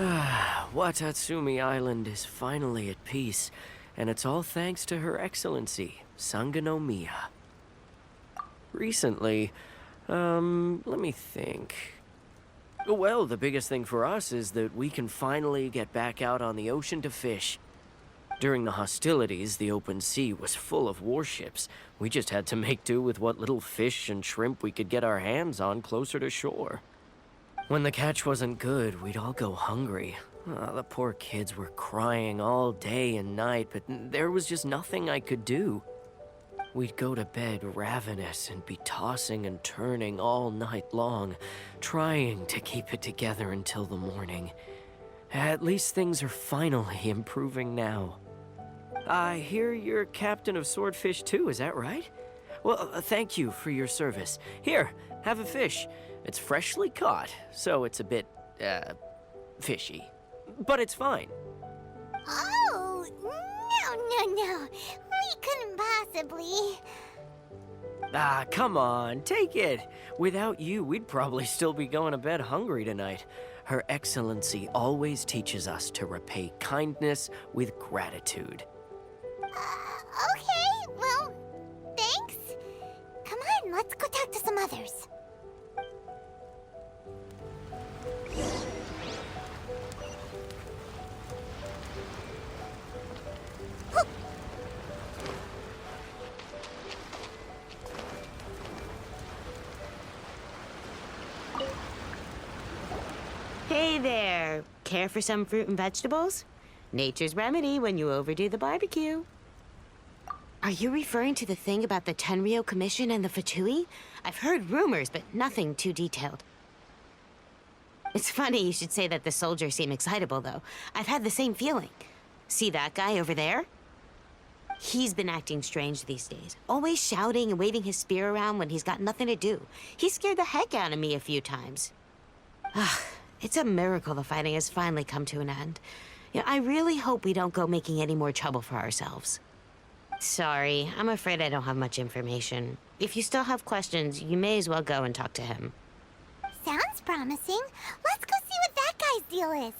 Watatsumi Island is finally at peace, and it's all thanks to Her Excellency, Sangonomiya. Recently, let me think. Well, the biggest thing for us is that we can finally get back out on the ocean to fish. During the hostilities, the open sea was full of warships. We just had to make do with what little fish and shrimp we could get our hands on closer to shore. When the catch wasn't good, we'd all go hungry. The poor kids were crying all day and night, but there was just nothing I could do. We'd go to bed ravenous and be tossing and turning all night long, trying to keep it together until the morning. At least things are finally improving now. I hear you're captain of Swordfish too, is that right? Well, thank you for your service. Here, have a fish. It's freshly caught, so it's a bit, fishy. But it's fine. Oh, no. We couldn't possibly. Come on, take it. Without you, we'd probably still be going to bed hungry tonight. Her Excellency always teaches us to repay kindness with gratitude. Okay, well, thanks. Come on, let's go talk to some others. Hey there! Care for some fruit and vegetables? Nature's remedy when you overdo the barbecue. Are you referring to the thing about the Tenryou Commission and the Fatui? I've heard rumors, but nothing too detailed. It's funny you should say that the soldiers seem excitable, though. I've had the same feeling. See that guy over there? He's been acting strange these days. Always shouting and waving his spear around when he's got nothing to do. He scared the heck out of me a few times. It's a miracle the fighting has finally come to an end. I really hope we don't go making any more trouble for ourselves. Sorry, I'm afraid I don't have much information. If you still have questions, you may as well go and talk to him. Sounds promising. Let's go see what that guy's deal is.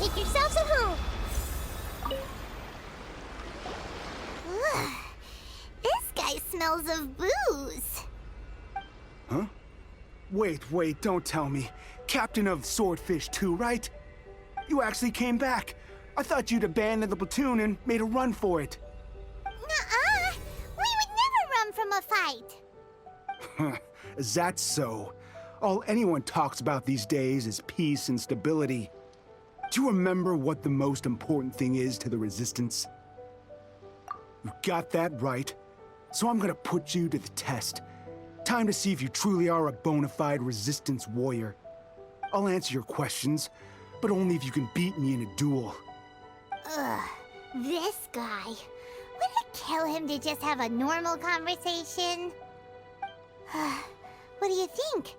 Make yourselves at home. Ugh. This guy smells of booze. Huh? Wait, don't tell me. Captain of Swordfish too, right? You actually came back. I thought you'd abandoned the platoon and made a run for it. Nuh-uh. We would never run from a fight. Is that so? All anyone talks about these days is peace and stability. Do you remember what the most important thing is to the Resistance? You got that right. So I'm gonna put you to the test. Time to see if you truly are a bona fide Resistance warrior. I'll answer your questions, but only if you can beat me in a duel. Ugh, this guy. Would it kill him to just have a normal conversation? What do you think?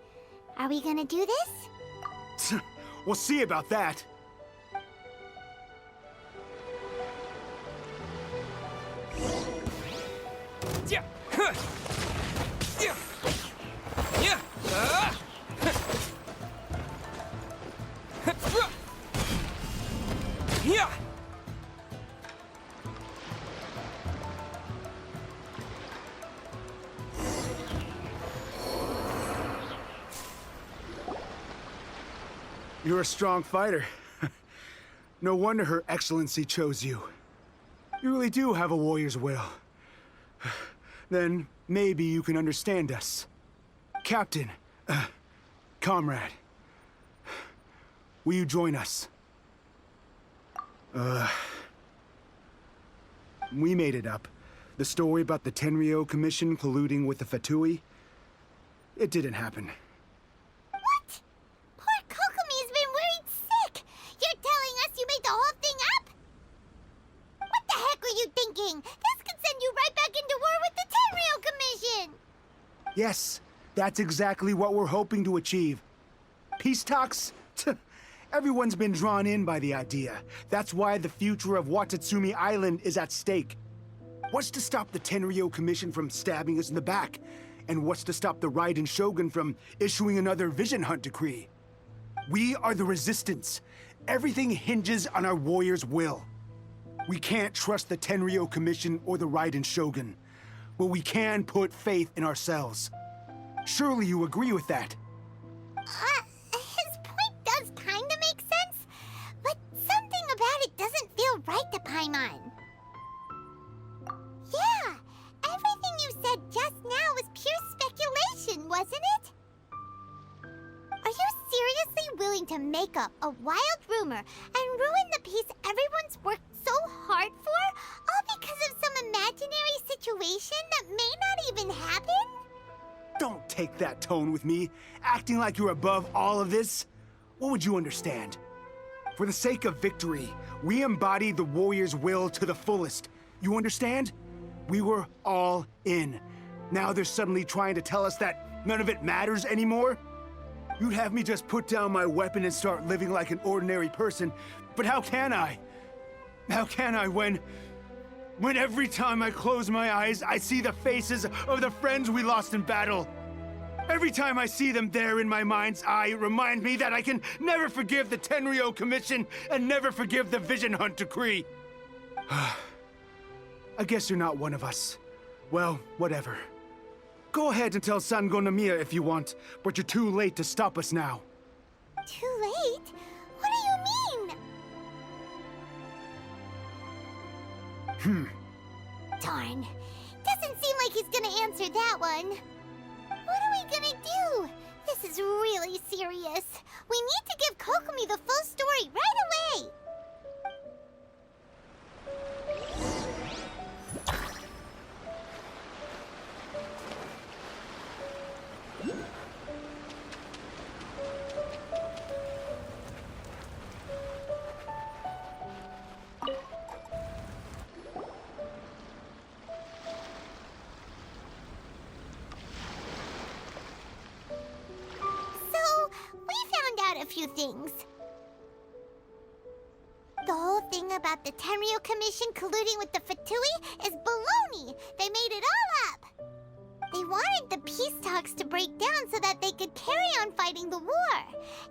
Are we gonna do this? We'll see about that. You're a strong fighter. No wonder Her Excellency chose you. You really do have a warrior's will. Then maybe you can understand us. Captain, comrade, will you join us? We made it up. The story about the Tenryou Commission colluding with the Fatui, it didn't happen. What? Poor Kokomi's been worried sick. You're telling us you made the whole thing up? What the heck were you thinking? This could send you right back into war with the Tenryou Commission. Yes, that's exactly what we're hoping to achieve. Peace talks? Everyone's been drawn in by the idea. That's why the future of Watatsumi Island is at stake. What's to stop the Tenryo Commission from stabbing us in the back? And what's to stop the Raiden Shogun from issuing another Vision Hunt decree? We are the Resistance. Everything hinges on our warriors' will. We can't trust the Tenryo Commission or the Raiden Shogun, but we can put faith in ourselves. Surely you agree with that? His point does kinda make sense, but something about it doesn't feel right to Paimon. Yeah, everything you said just now was pure speculation, wasn't it? Are you seriously willing to make up a wild rumor and ruin the peace everyone's worked so hard for, all because of some imaginary situation that may not even happen? Don't take that tone with me, acting like you're above all of this. What would you understand? For the sake of victory, we embodied the warrior's will to the fullest. You understand? We were all in. Now they're suddenly trying to tell us that none of it matters anymore? You'd have me just put down my weapon and start living like an ordinary person, but how can I? How can I when every time I close my eyes, I see the faces of the friends we lost in battle? Every time I see them there in my mind's eye, it reminds me that I can never forgive the Tenryo Commission and never forgive the Vision Hunt decree. I guess you're not one of us. Well, whatever. Go ahead and tell Sango Nomiya if you want, but you're too late to stop us now. Too late? What do you mean? Darn. Doesn't seem like he's gonna answer that one. What are we gonna do? This is really serious. We need to give Kokomi the full story right away. A few things. The whole thing about the Tenryo Commission colluding with the Fatui is baloney. They made it all up. They wanted the peace talks to break down so that they could carry on fighting the war.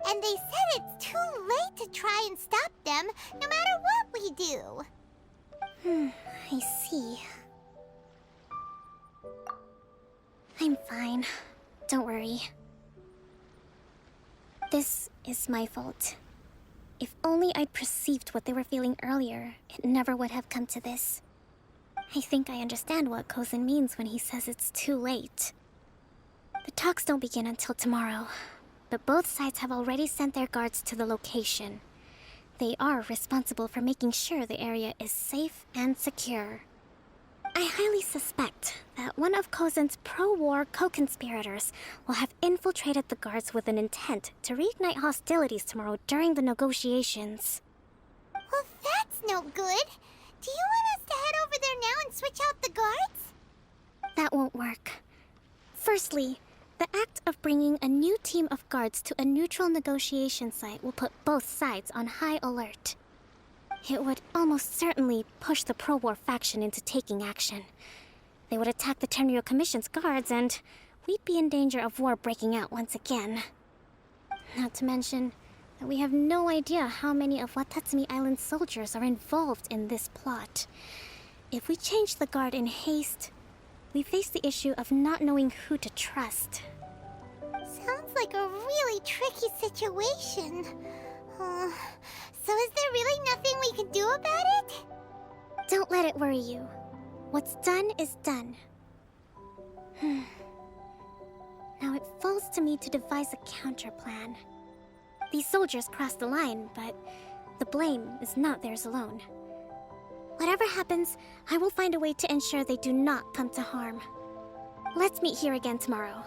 And they said it's too late to try and stop them, no matter what we do. I see. I'm fine. Don't worry. This is my fault. If only I'd perceived what they were feeling earlier, it never would have come to this. I think I understand what Kozin means when he says it's too late. The talks don't begin until tomorrow, but both sides have already sent their guards to the location. They are responsible for making sure the area is safe and secure. I highly suspect that one of Kozin's pro-war co-conspirators will have infiltrated the guards with an intent to reignite hostilities tomorrow during the negotiations. Well, that's no good. Do you want us to head over there now and switch out the guards? That won't work. Firstly, the act of bringing a new team of guards to a neutral negotiation site will put both sides on high alert. It would almost certainly push the pro-war faction into taking action. They would attack the Tenryo Commission's guards, and we'd be in danger of war breaking out once again. Not to mention that we have no idea how many of Watatsumi Island's soldiers are involved in this plot. If we change the guard in haste, we face the issue of not knowing who to trust. Sounds like a really tricky situation. So is there really nothing we can do about it? Don't let it worry you. What's done is done. Now it falls to me to devise a counterplan. These soldiers crossed the line, but the blame is not theirs alone. Whatever happens, I will find a way to ensure they do not come to harm. Let's meet here again tomorrow.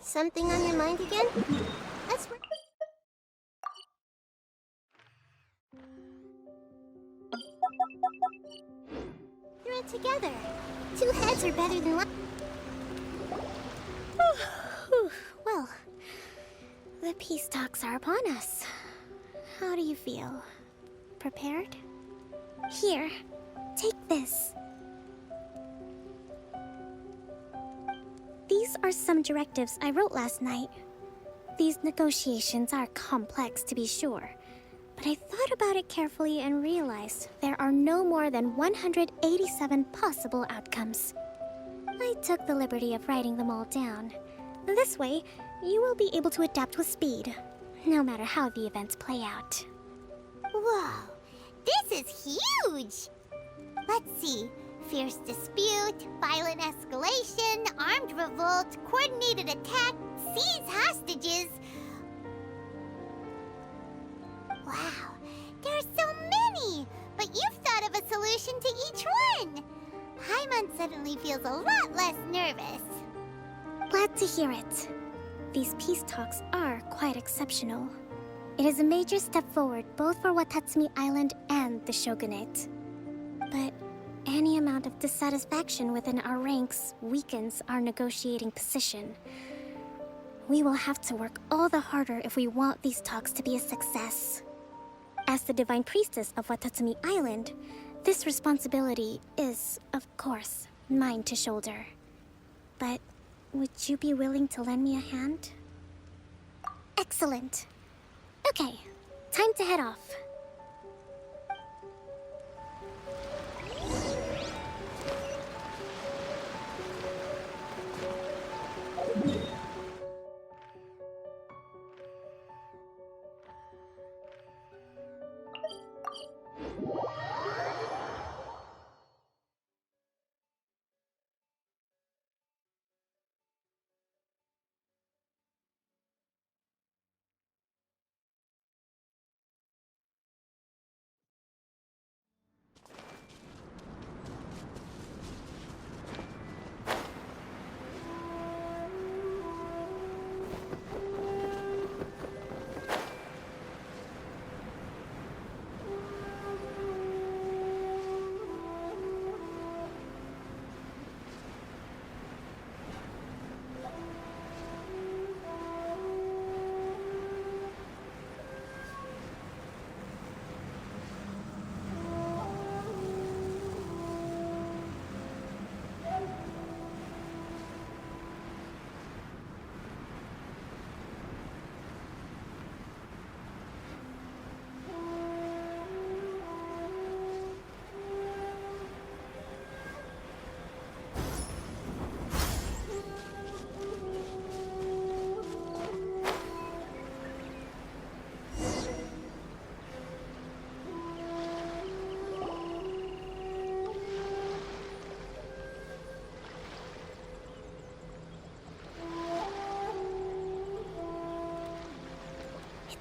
Something on your mind again? That's right. Thread together. Two heads are better than one. Well, the peace talks are upon us. How do you feel? Prepared? Here, take this. These are some directives I wrote last night. These negotiations are complex, to be sure, but I thought about it carefully and realized there are no more than 187 possible outcomes. I took the liberty of writing them all down. This way, you will be able to adapt with speed, no matter how the events play out. Whoa, this is huge! Let's see. Fierce dispute, violent escalation, armed revolt, coordinated attack, seize hostages. Wow, there are so many! But you've thought of a solution to each one! Paimon suddenly feels a lot less nervous. Glad to hear it. These peace talks are quite exceptional. It is a major step forward both for Watatsumi Island and the Shogunate. But any amount of dissatisfaction within our ranks weakens our negotiating position. We will have to work all the harder if we want these talks to be a success. As the Divine Priestess of Watatsumi Island, this responsibility is, of course, mine to shoulder. But would you be willing to lend me a hand? Excellent. Okay, time to head off.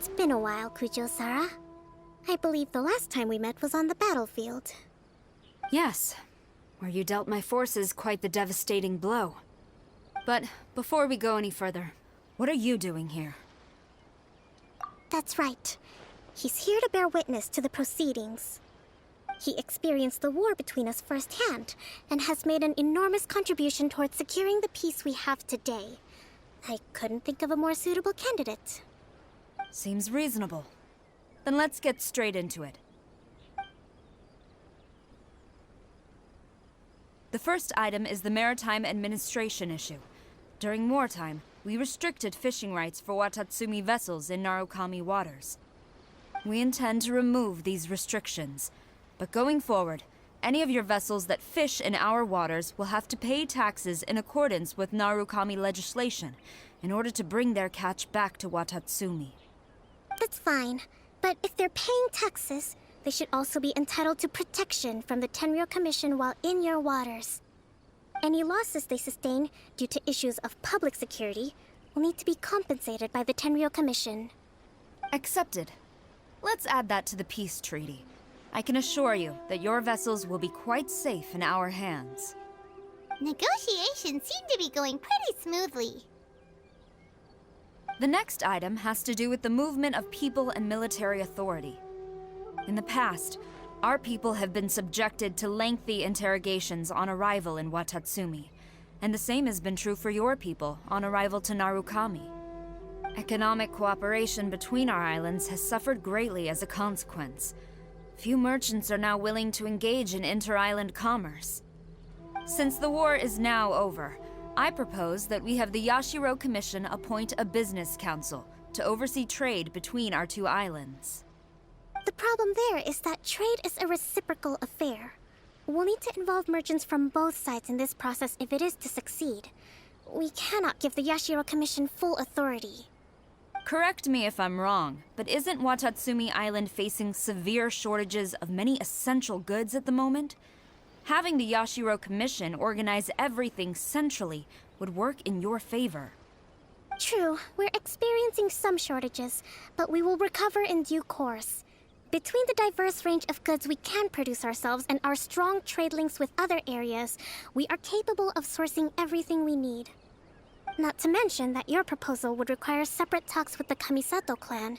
It's been a while, Kujo-Sara. I believe the last time we met was on the battlefield. Yes, where you dealt my forces quite the devastating blow. But before we go any further, what are you doing here? That's right. He's here to bear witness to the proceedings. He experienced the war between us firsthand, and has made an enormous contribution towards securing the peace we have today. I couldn't think of a more suitable candidate. Seems reasonable. Then let's get straight into it. The first item is the maritime administration issue. During wartime, we restricted fishing rights for Watatsumi vessels in Narukami waters. We intend to remove these restrictions, but going forward, any of your vessels that fish in our waters will have to pay taxes in accordance with Narukami legislation in order to bring their catch back to Watatsumi. That's fine, but if they're paying taxes, they should also be entitled to protection from the Tenryou Commission while in your waters. Any losses they sustain due to issues of public security will need to be compensated by the Tenryou Commission. Accepted. Let's add that to the peace treaty. I can assure you that your vessels will be quite safe in our hands. Negotiations seem to be going pretty smoothly. The next item has to do with the movement of people and military authority. In the past, our people have been subjected to lengthy interrogations on arrival in Watatsumi, and the same has been true for your people on arrival to Narukami. Economic cooperation between our islands has suffered greatly as a consequence. Few merchants are now willing to engage in inter-island commerce. Since the war is now over, I propose that we have the Yashiro Commission appoint a business council to oversee trade between our two islands. The problem there is that trade is a reciprocal affair. We'll need to involve merchants from both sides in this process if it is to succeed. We cannot give the Yashiro Commission full authority. Correct me if I'm wrong, but isn't Watatsumi Island facing severe shortages of many essential goods at the moment? Having the Yashiro Commission organize everything centrally would work in your favor. True, we're experiencing some shortages, but we will recover in due course. Between the diverse range of goods we can produce ourselves and our strong trade links with other areas, we are capable of sourcing everything we need. Not to mention that your proposal would require separate talks with the Kamisato clan.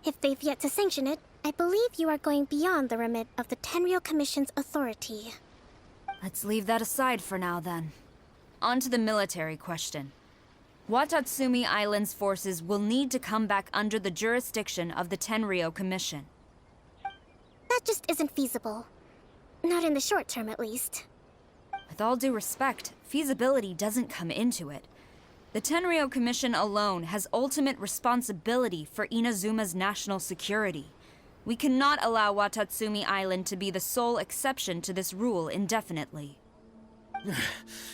If they've yet to sanction it, I believe you are going beyond the remit of the Tenryou Commission's authority. Let's leave that aside for now, then. On to the military question. Watatsumi Island's forces will need to come back under the jurisdiction of the Tenryou Commission. That just isn't feasible. Not in the short term, at least. With all due respect, feasibility doesn't come into it. The Tenryou Commission alone has ultimate responsibility for Inazuma's national security. We cannot allow Watatsumi Island to be the sole exception to this rule indefinitely.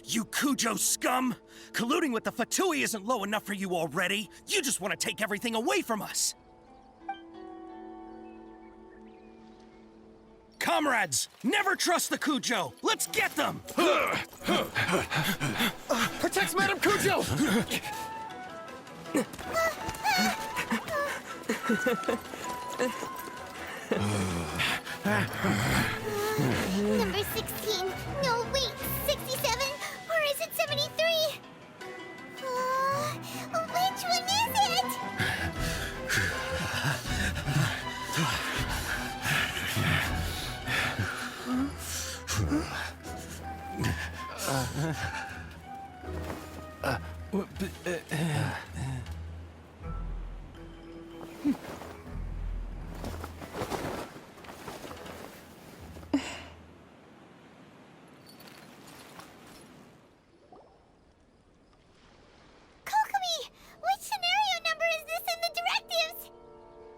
You Kujo scum! Colluding with the Fatui isn't low enough for you already. You just want to take everything away from us. Comrades, never trust the Kujo. Let's get them! Protect Madame Kujo! Number 16. No, wait. 67? Or is it 73? Which one is it?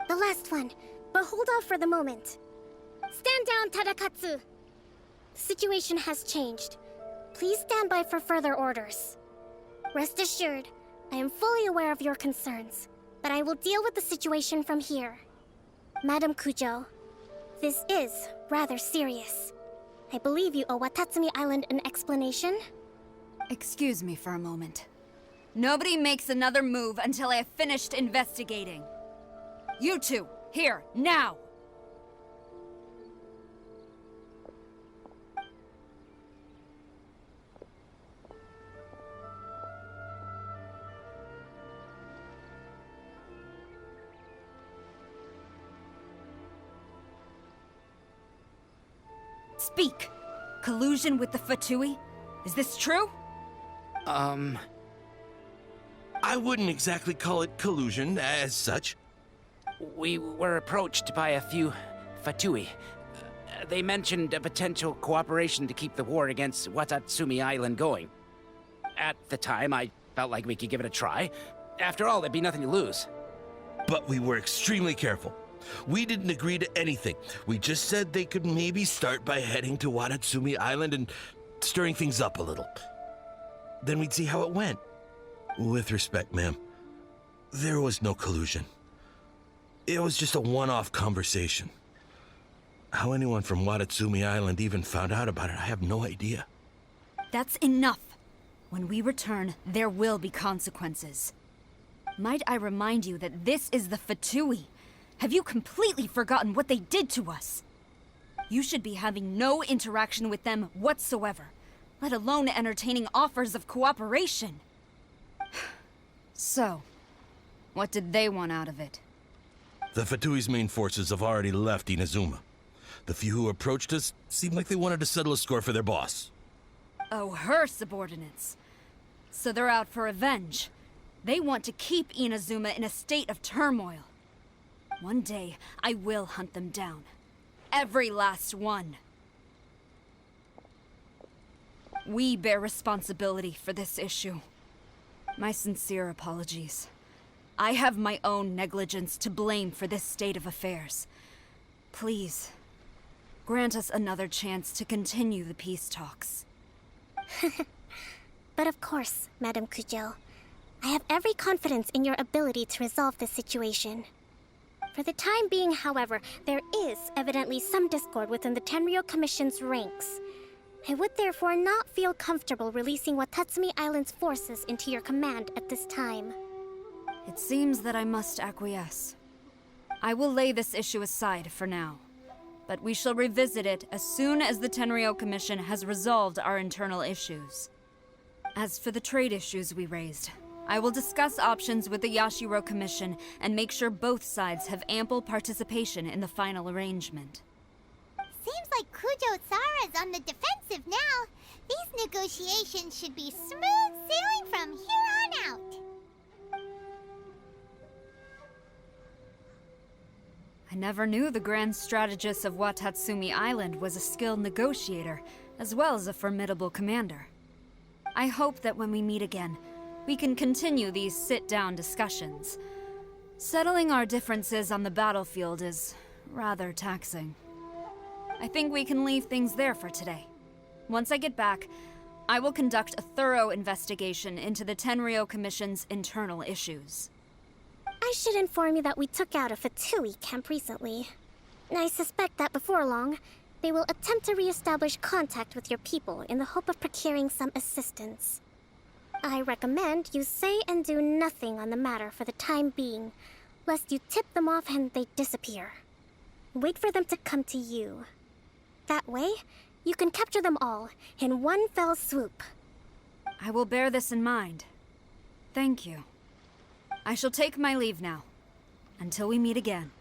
The last one, but hold off for the moment. Stand down, Tadakatsu. The situation has changed. Please stand by for further orders. Rest assured, I am fully aware of your concerns, but I will deal with the situation from here. Madam Kujo, this is rather serious. I believe you owe Watatsumi Island an explanation. Excuse me for a moment. Nobody makes another move until I have finished investigating. You two, here, now! Speak! Collusion with the Fatui? Is this true? I wouldn't exactly call it collusion as such. We were approached by a few Fatui. They mentioned a potential cooperation to keep the war against Watatsumi Island going. At the time, I felt like we could give it a try. After all, there'd be nothing to lose. But we were extremely careful. We didn't agree to anything. We just said they could maybe start by heading to Watatsumi Island and stirring things up a little. Then we'd see how it went. With respect, ma'am, there was no collusion. It was just a one-off conversation. How anyone from Watatsumi Island even found out about it, I have no idea. That's enough. When we return, there will be consequences. Might I remind you that this is the Fatui? Have you completely forgotten what they did to us? You should be having no interaction with them whatsoever, let alone entertaining offers of cooperation. So, what did they want out of it? The Fatui's main forces have already left Inazuma. The few who approached us seemed like they wanted to settle a score for their boss. Oh, her subordinates. So they're out for revenge. They want to keep Inazuma in a state of turmoil. One day, I will hunt them down. Every last one. We bear responsibility for this issue. My sincere apologies. I have my own negligence to blame for this state of affairs. Please, grant us another chance to continue the peace talks. But of course, Madame Kujo. I have every confidence in your ability to resolve this situation. For the time being, however, there is evidently some discord within the Tenryou Commission's ranks. I would therefore not feel comfortable releasing Watatsumi Island's forces into your command at this time. It seems that I must acquiesce. I will lay this issue aside for now, but we shall revisit it as soon as the Tenryou Commission has resolved our internal issues. As for the trade issues we raised, I will discuss options with the Yashiro Commission and make sure both sides have ample participation in the final arrangement. Seems like Kujo-Sara's on the defensive now. These negotiations should be smooth sailing from here on out. I never knew the Grand Strategist of Watatsumi Island was a skilled negotiator, as well as a formidable commander. I hope that when we meet again, we can continue these sit-down discussions. Settling our differences on the battlefield is rather taxing. I think we can leave things there for today. Once I get back, I will conduct a thorough investigation into the Tenryou Commission's internal issues. I should inform you that we took out a Fatui camp recently. I suspect that before long, they will attempt to re-establish contact with your people in the hope of procuring some assistance. I recommend you say and do nothing on the matter for the time being, lest you tip them off and they disappear. Wait for them to come to you. That way, you can capture them all in one fell swoop. I will bear this in mind. Thank you. I shall take my leave now. Until we meet again.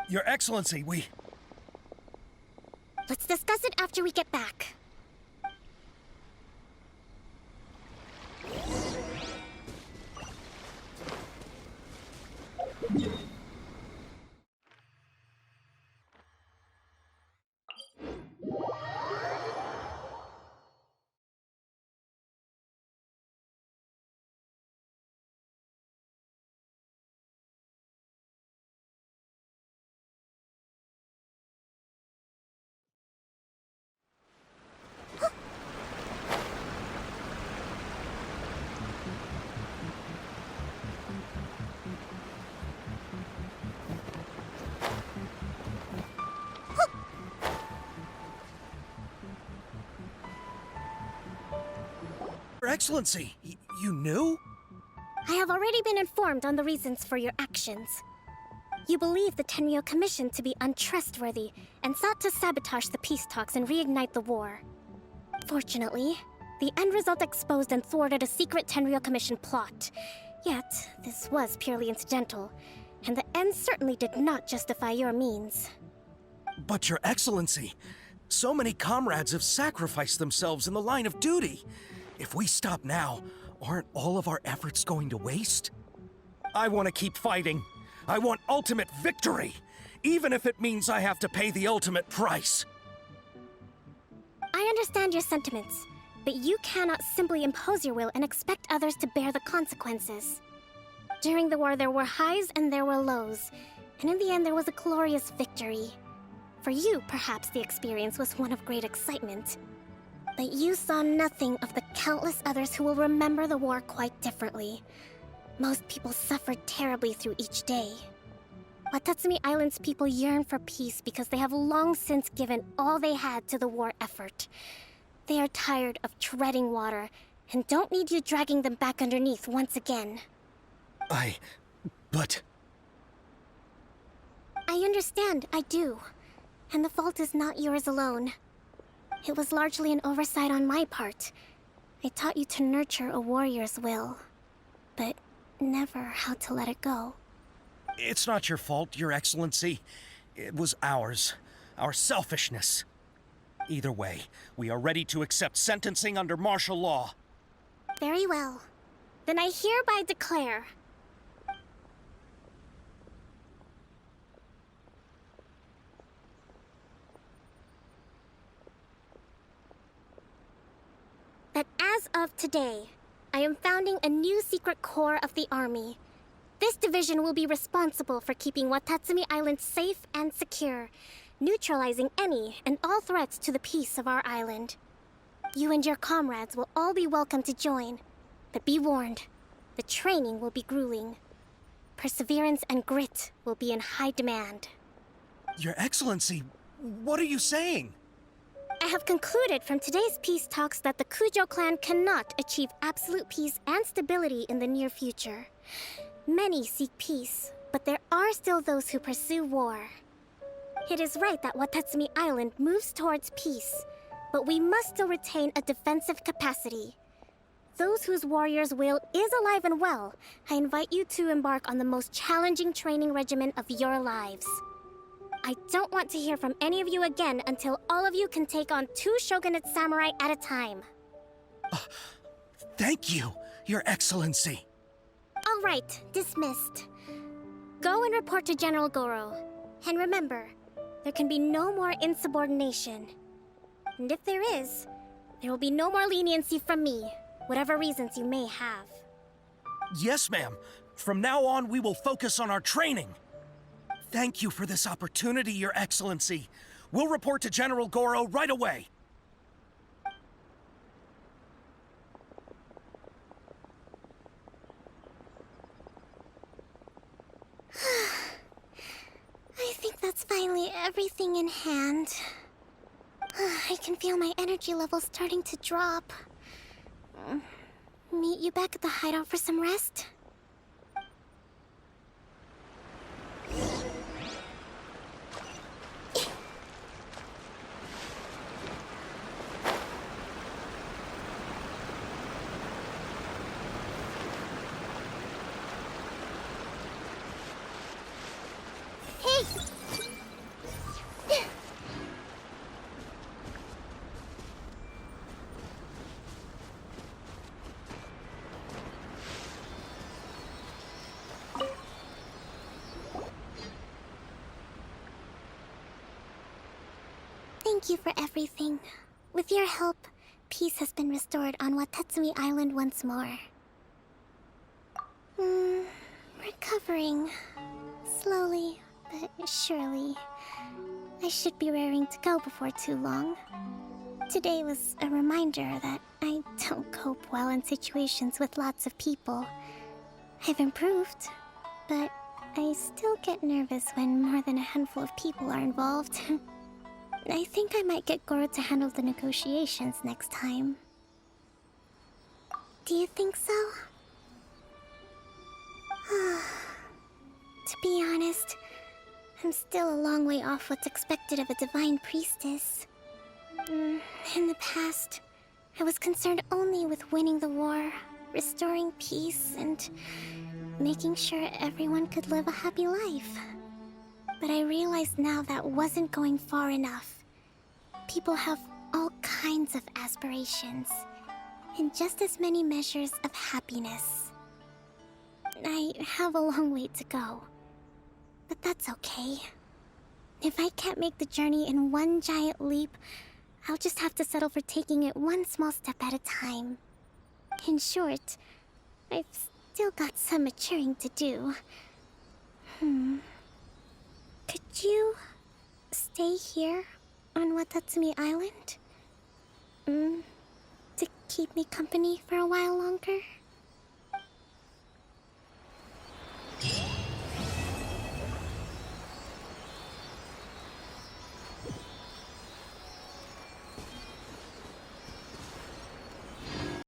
Your Excellency, Let's discuss it after we get back. Your Excellency, you knew? I have already been informed on the reasons for your actions. You believe the Tenryo Commission to be untrustworthy and sought to sabotage the peace talks and reignite the war. Fortunately, the end result exposed and thwarted a secret Tenryo Commission plot. Yet, this was purely incidental, and the end certainly did not justify your means. But Your Excellency, so many comrades have sacrificed themselves in the line of duty. If we stop now, aren't all of our efforts going to waste? I want to keep fighting. I want ultimate victory, even if it means I have to pay the ultimate price. I understand your sentiments, but you cannot simply impose your will and expect others to bear the consequences. During the war, there were highs and there were lows, and in the end, there was a glorious victory. For you, perhaps the experience was one of great excitement. But you saw nothing of the countless others who will remember the war quite differently. Most people suffered terribly through each day. Watatsumi Island's people yearn for peace because they have long since given all they had to the war effort. They are tired of treading water and don't need you dragging them back underneath once again. But... I understand, I do. And the fault is not yours alone. It was largely an oversight on my part. I taught you to nurture a warrior's will, but never how to let it go. It's not your fault, Your Excellency. It was ours. Our selfishness. Either way, we are ready to accept sentencing under martial law. Very well. Then I hereby declare... that as of today, I am founding a new secret corps of the army. This division will be responsible for keeping Watatsumi Island safe and secure, neutralizing any and all threats to the peace of our island. You and your comrades will all be welcome to join, but be warned, the training will be grueling. Perseverance and grit will be in high demand. Your Excellency, what are you saying? I have concluded from today's peace talks that the Kujo clan cannot achieve absolute peace and stability in the near future. Many seek peace, but there are still those who pursue war. It is right that Watatsumi Island moves towards peace, but we must still retain a defensive capacity. Those whose warrior's will is alive and well, I invite you to embark on the most challenging training regimen of your lives. I don't want to hear from any of you again until all of you can take on 2 shogunate samurai at a time. Thank you, Your Excellency. All right, dismissed. Go and report to General Goro. And remember, there can be no more insubordination. And if there is, there will be no more leniency from me, whatever reasons you may have. Yes, ma'am. From now on, we will focus on our training. Thank you for this opportunity, Your Excellency. We'll report to General Goro right away. I think that's finally everything in hand. I can feel my energy levels starting to drop. Meet you back at the hideout for some rest? Thank you for everything. With your help, peace has been restored on Watatsumi Island once more. Recovering. Slowly, but surely. I should be raring to go before too long. Today was a reminder that I don't cope well in situations with lots of people. I've improved, but I still get nervous when more than a handful of people are involved. I think I might get Goro to handle the negotiations next time. Do you think so? To be honest, I'm still a long way off what's expected of a divine priestess. In the past, I was concerned only with winning the war, restoring peace, and making sure everyone could live a happy life. But I realize now that wasn't going far enough. People have all kinds of aspirations, and just as many measures of happiness. I have a long way to go, but that's okay. If I can't make the journey in one giant leap, I'll just have to settle for taking it one small step at a time. In short, I've still got some maturing to do. Could you stay here on Watatsumi Island? To keep me company for a while longer?